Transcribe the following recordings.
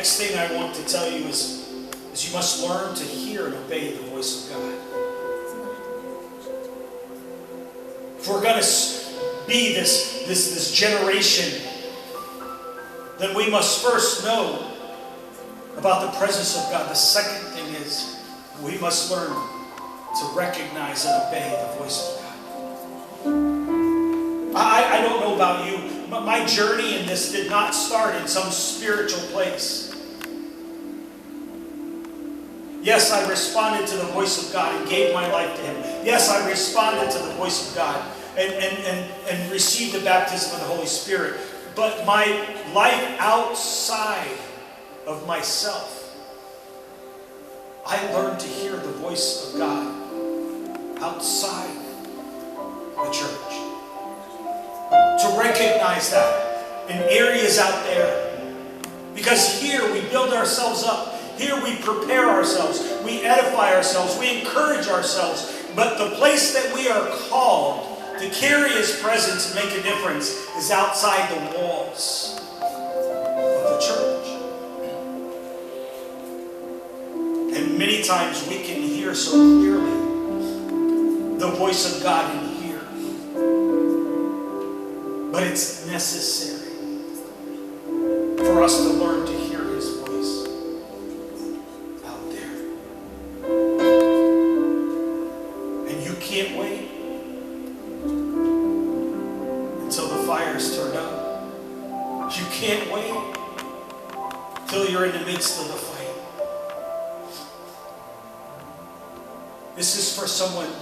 next thing I want to tell you is you must learn to hear and obey the voice of God. If we're going to be this generation, then we must first know about the presence of God. The second thing is we must learn to recognize and obey the voice of God. I don't know about you, but my journey in this did not start in some spiritual place. Yes, I responded to the voice of God and gave my life to Him. Yes, I responded to the voice of God and received the baptism of the Holy Spirit. But my life outside of myself, I learned to hear the voice of God outside the church. To recognize that in areas out there. Because here we build ourselves up. Here we prepare ourselves. We edify ourselves. We encourage ourselves. But the place that we are called to carry His presence and make a difference is outside the walls of the church. And many times we can hear so clearly the voice of God in here. But it's necessary for us to learn to hear His voice out there. And you can't wait until the fire's turned up. You can't wait till you're in the midst of the fight. This is for someone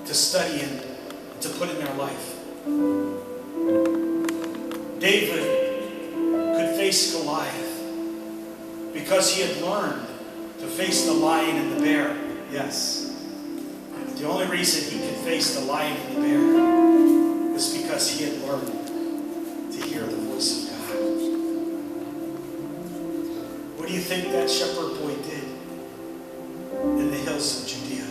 to study and to put in their life. David could face Goliath because he had learned to face the lion and the bear. Yes. But the only reason he could face the lion and the bear was because he had learned to hear the voice of God. What do you think that shepherd boy did in the hills of Judea?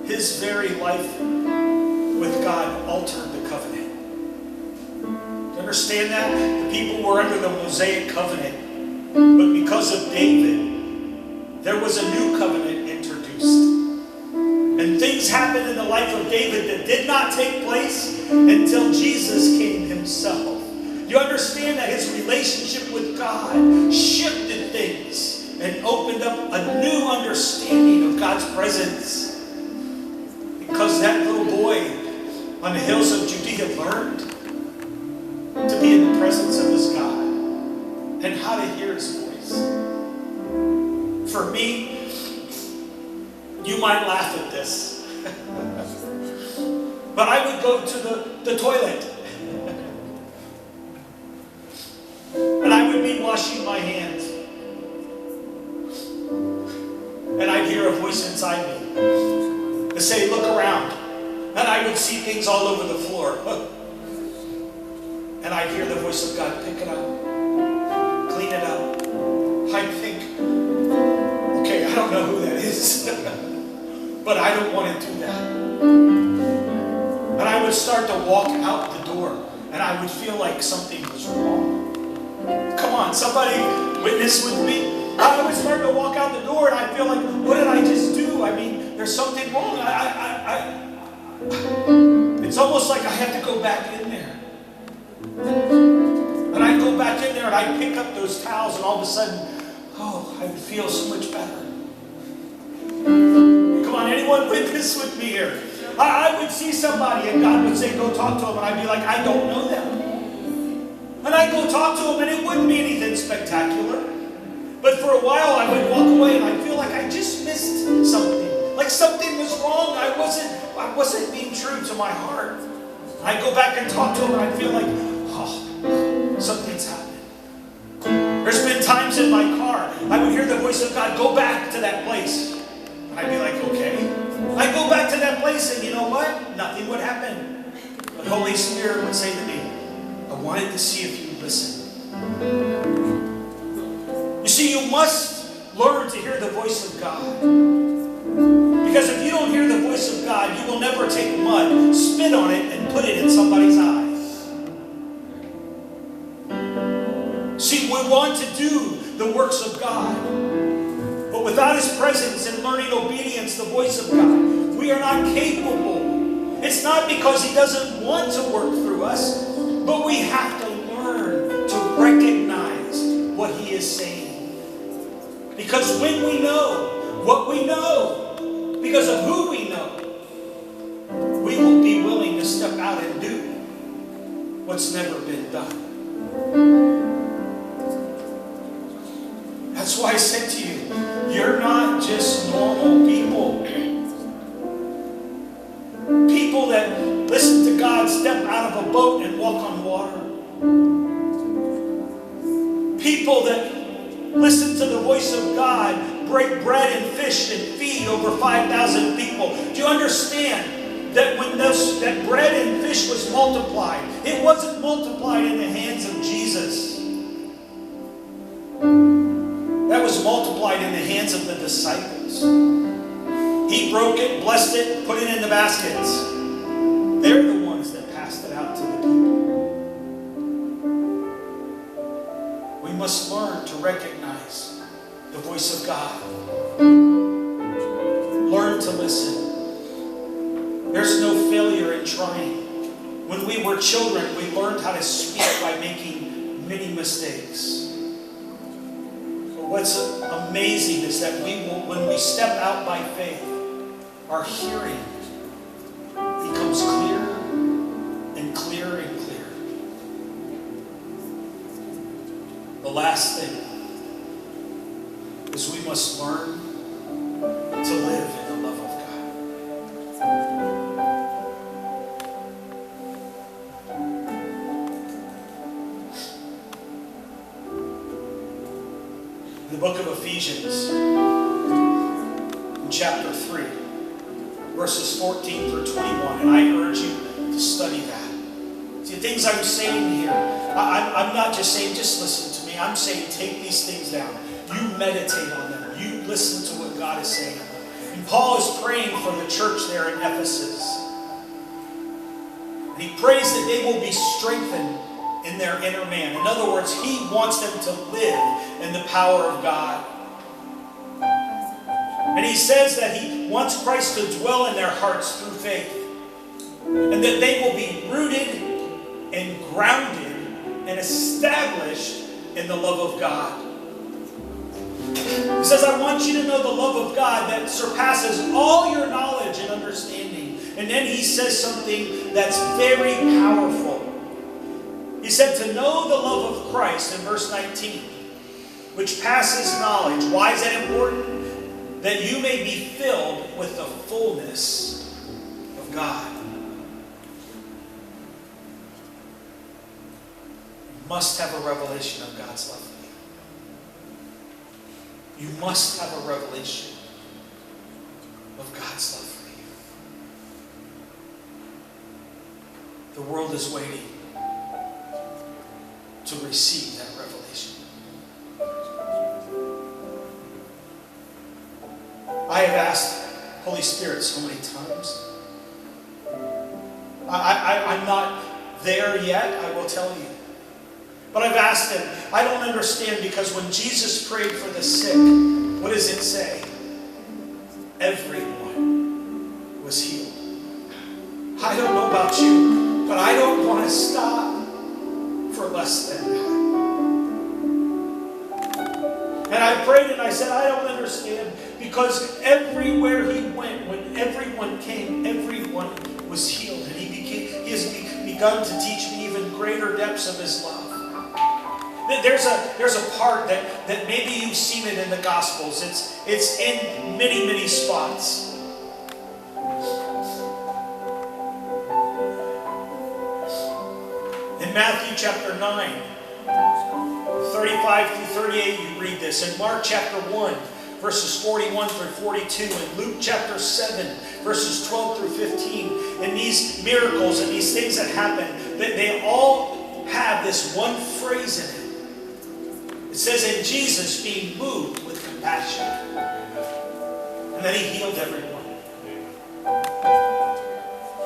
His very life with God altered the covenant. Do you understand that? The people were under the Mosaic covenant, but because of David, there was a new covenant introduced. And things happened in the life of David that did not take place until Jesus came Himself. You understand that his relationship with God shifted things and opened up a new understanding of God's presence. Because that little boy on the hills of Judea learned to be in the presence of his God and how to hear His voice. For me, you might laugh at this, but I would go to the toilet and I would be washing my hands and I'd hear a voice inside me to say, look around. And I would see things all over the floor. And I'd hear the voice of God, pick it up, clean it up. I'd think, okay, I don't know who that is, but I don't want to do that. And I would start to walk out the door and I would feel like something was wrong. Come on, somebody witness with me. I would start to walk out the door and I'd feel like, what did I just do? I mean, there's something wrong. It's almost like I have to go back in there. And I'd go back in there and I'd pick up those towels and all of a sudden, oh, I would feel so much better. Come on, anyone witness with me here? I would see somebody and God would say, go talk to them. And I'd be like, I don't know them. And I'd go talk to them and it wouldn't be anything spectacular. But for a while I would walk away and I'd feel like I just missed something. Like something was wrong. I wasn't being true to my heart. I'd go back and talk to them and I'd feel like, oh, something's happening. There's been times in my car, I would hear the voice of God, go back to that place. And I'd be like, okay. I'd go back to that place and you know what? Nothing would happen. But Holy Spirit would say to me, I wanted to see if you would listen. You see, you must learn to hear the voice of God. Because if you don't hear the voice of God, you will never take mud, spit on it, and put it in somebody's eyes. See, we want to do the works of God. But without His presence and learning obedience, the voice of God, we are not capable. It's not because He doesn't want to work through us, but we have to learn to recognize what He is saying. Because when we know what we know, because of who we know, we will be willing to step out and do what's never been done. That's why I said to you, you're not just normal people. People that listen to God step out of a boat and walk on water. People that listen to the voice of God, break bread and fish and feed over 5,000 people. Do you understand that when that bread and fish was multiplied, it wasn't multiplied in the hands of Jesus. That was multiplied in the hands of the disciples. He broke it, blessed it, put it in the baskets. They're the ones that passed it out to the people. We must learn to recognize the voice of God. Learn to listen. There's no failure in trying. When we were children, we learned how to speak by making many mistakes. But what's amazing is that when we step out by faith, our hearing becomes clearer and clearer and clearer. The last thing is we must learn to live in the love of God. In the book of Ephesians, in chapter 3, verses 14 through 21, and I urge you to study that. See, the things I'm saying here, I'm not just saying, just listen to me. I'm saying, take these things down. You meditate on them. You listen to what God is saying. And Paul is praying for the church there in Ephesus. And he prays that they will be strengthened in their inner man. In other words, he wants them to live in the power of God. And he says that he wants Christ to dwell in their hearts through faith. And that they will be rooted and grounded and established in the love of God. He says, I want you to know the love of God that surpasses all your knowledge and understanding. And then he says something that's very powerful. He said to know the love of Christ in verse 19, which passes knowledge. Why is that important? That you may be filled with the fullness of God. You must have a revelation of God's love. You must have a revelation of God's love for you. The world is waiting to receive that revelation. I have asked Holy Spirit so many times. I'm not there yet, I will tell you. But I've asked him. I don't understand, because when Jesus prayed for the sick, what does it say? Everyone was healed. I don't know about you, but I don't want to stop for less than that. And I prayed and I said, I don't understand, because everywhere he went, when everyone came, everyone was healed. And he has begun to teach me even greater depths of his love. There's a part that maybe you've seen it in the Gospels. It's in many, many spots. In Matthew chapter 9, 35 through 38, you read this. In Mark chapter 1, verses 41 through 42. In Luke chapter 7, verses 12 through 15. And these miracles and these things that happen, they all have this one phrase in it. It says, in Jesus being moved with compassion. And then he healed everyone.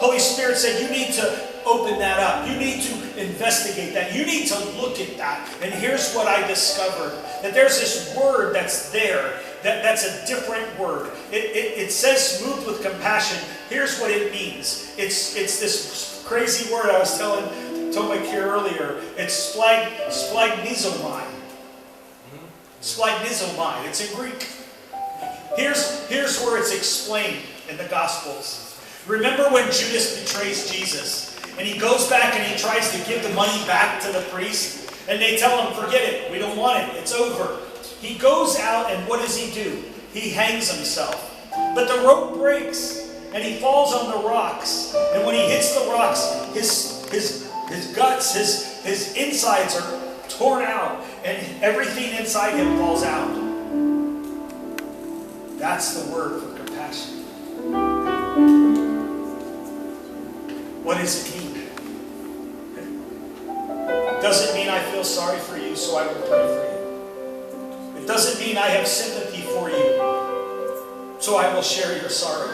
Holy Spirit said, you need to open that up. You need to investigate that. You need to look at that. And here's what I discovered. That there's this word that's there. That's a different word. It says moved with compassion. Here's what it means. It's this crazy word I was telling Tomek here earlier. It's splagizomai. Splagizomai. It's in Greek. Here's where it's explained in the Gospels. Remember when Judas betrays Jesus, and he goes back and he tries to give the money back to the priest, and they tell him, forget it, we don't want it, it's over. He goes out, and what does he do? He hangs himself. But the rope breaks, and he falls on the rocks. And when he hits the rocks, his guts, his insides are torn out, and everything inside him falls out. That's the word for compassion. What does it mean? It doesn't mean I feel sorry for you, so I will pray for you. It doesn't mean I have sympathy for you, so I will share your sorrow.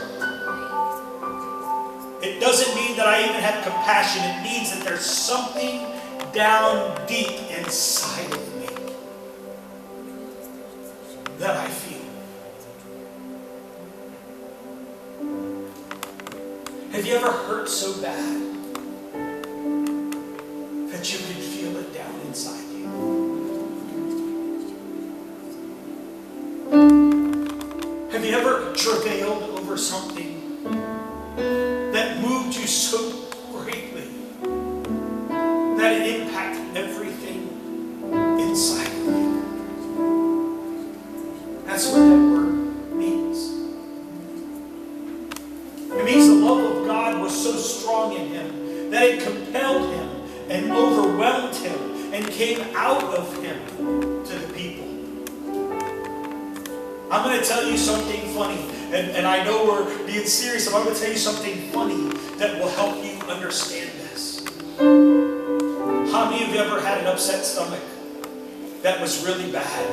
It doesn't mean that I even have compassion. It means that there's something down deep inside of me that I feel. Have you ever hurt so bad that you can feel it down inside you? Have you ever travailed over something that moved you so greatly that it impacted everything inside of you? That's what that word means. It means the love of God was so strong in him that it compelled him and overwhelmed him and came out of him to the people. I'm going to tell you something funny, and I know we're being serious, but I'm going to tell you something funny that will help you understand this. How many of you ever had an upset stomach that was really bad?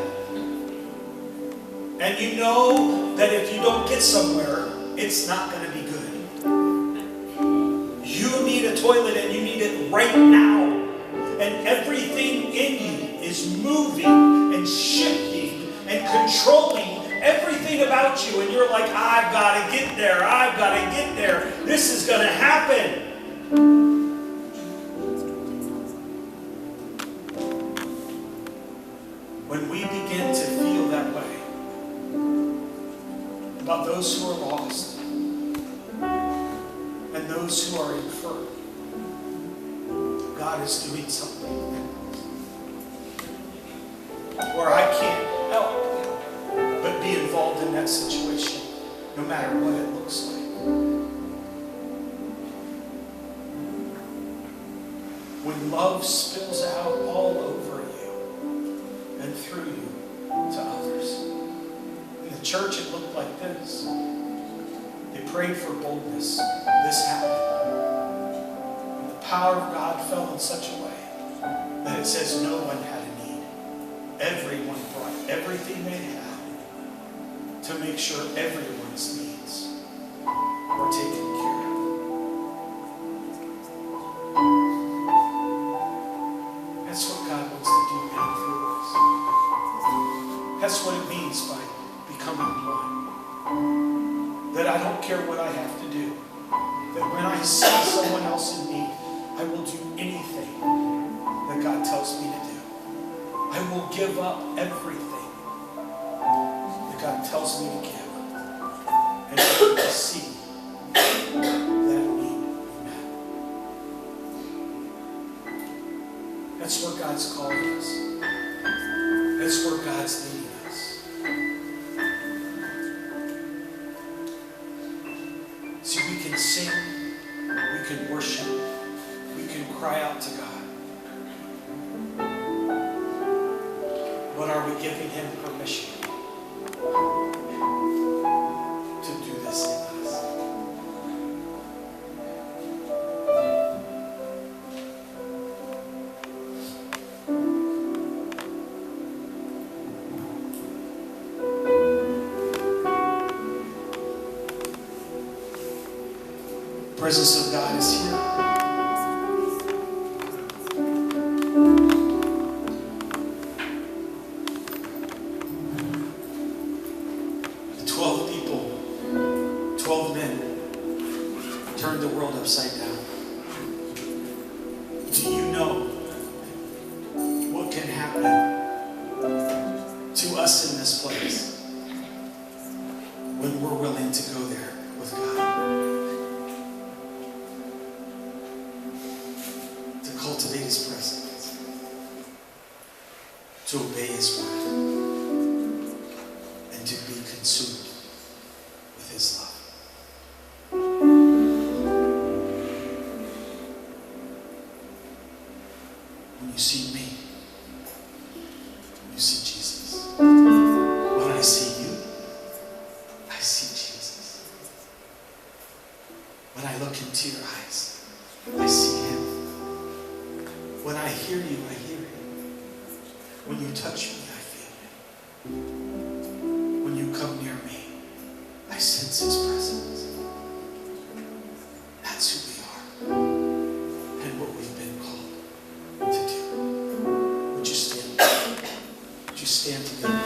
And you know that if you don't get somewhere, it's not going to be good. You need a toilet and you need it right now. And everything in you is moving and shifting and controlling everything about you. And you're like, I've got to get there. I've got to get there. This is going to happen. When we begin to feel that way about those who are lost, and those who are infirm, God is doing something where I can't help but be involved in that situation, no matter what it looks like. When love spills out all over you and through you to others. In the church, it looked like this. They prayed for boldness. This happened. And the power of God fell in such a way that it says no one had a need. Everyone brought everything they had to make sure everyone's needs were taken care of. That's what God wants to do in and through us. That's what it means by becoming one. That I don't care what I have to do. That when I see someone else in need, I will do anything that God tells me to do. I will give up everything that God tells me to give. And I will see that need be met. That's where God's calling us. That's where God's leading us. See, we can sing, we can worship, we can cry out to God. But are we giving him permission to do this in us? presence of God is here. The 12 people, 12 men, turned the world upside down. Do you know what can happen to us in this place when we're willing to go there with God? To cultivate His presence, to obey His word, and to be consumed with His love. When you see me, when you see Jesus. When I see you, I see Jesus. When I look into your eyes, I see Him. When I hear you, I hear Him. When you touch me, I feel Him. When you come near me, I sense His presence. That's who we are and what we've been called to do. Would you stand? Would you stand together?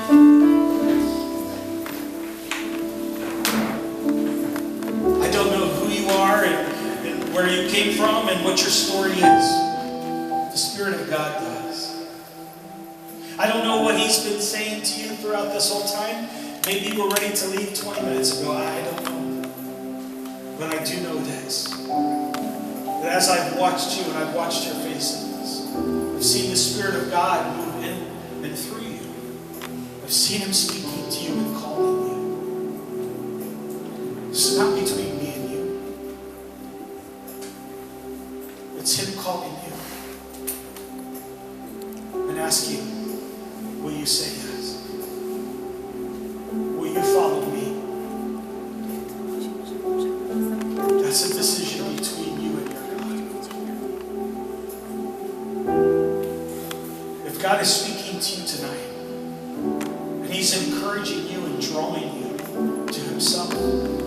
I don't know who you are and where you came from and what your story is. The Spirit of God does. I don't know what He's been saying to you throughout this whole time. Maybe you were ready to leave 20 minutes ago. I don't know. But I do know this. That as I've watched you and I've watched your faces, I've seen the Spirit of God move in and through you. I've seen Him speaking to you and calling you. This is not between me and you. It's Him calling you. And ask you, will you say yes? Will you follow me? That's a decision between you and your God. If God is speaking to you tonight, and He's encouraging you and drawing you to Himself,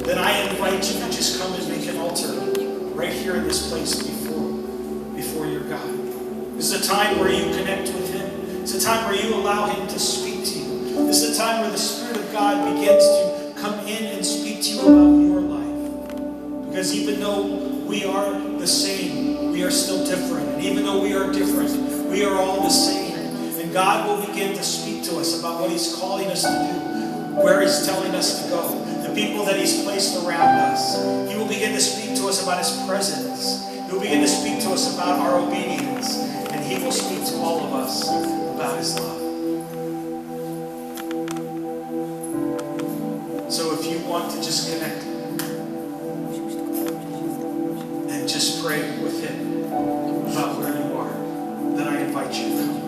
then I invite you to just come and make an altar right here in this place before your God. This is a time where you connect with Him. It's a time where you allow Him to speak to you. This is a time where the Spirit of God begins to come in and speak to you about your life. Because even though we are the same, we are still different. And even though we are different, we are all the same. And God will begin to speak to us about what He's calling us to do, where He's telling us to go, the people that He's placed around us. He will begin to speak to us about His presence. He will begin to speak to us about our obedience. And He will speak to all of us about His love. So if you want to just connect and just pray with Him about where you are, then I invite you to come.